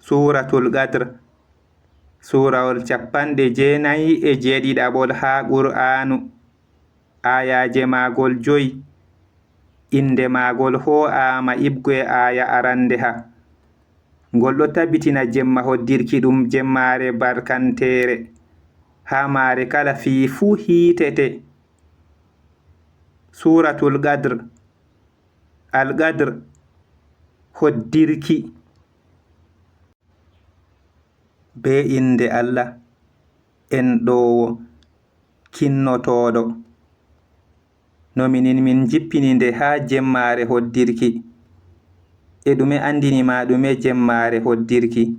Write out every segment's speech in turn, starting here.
Suratul Qadr Surawol cappande jeenayi e jeeɗiɗaɓol ha Qur'anu. Ayaje magol 5. Inde magol ho'ama ibgoe aya arande ha. Ngol ɗo tabbitina jemma hoddirki ɗum jemmare barkantere. Ha mare kala fii fu hiitete. Suratul Qadr Al-Qadr hoddirki. Be inde Allah enɗowo kinnotoɗo. No min jippini nde ha jemmare hoddirki. E ɗume andini ma ɗume jemmare hoddirki.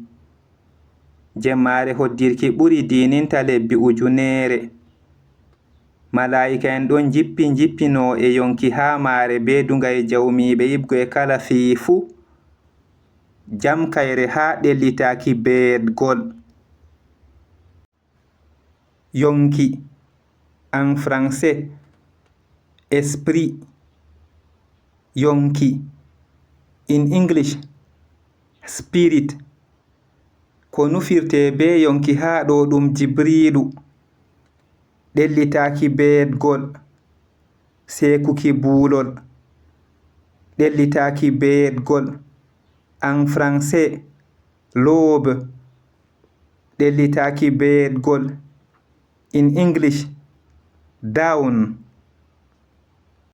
Jemmare hoddirki ɓuri dininta lebbi 1,000. Malaika en ɗon jippino e yonki ha mare be dungay jawmiɓe ibgoe kala fii fu. Jam kayre ha ɗellitaki beedgol. Yonki en français esprit. Yonki in English spirit. Ko nufirte be yonki ha ɗo ɗum Jibrilu. Ɗellitaki beedgol, sekuki buulol. Ɗellitaki beedgol en français l'aube. Ɗellitaki beedgol in English down.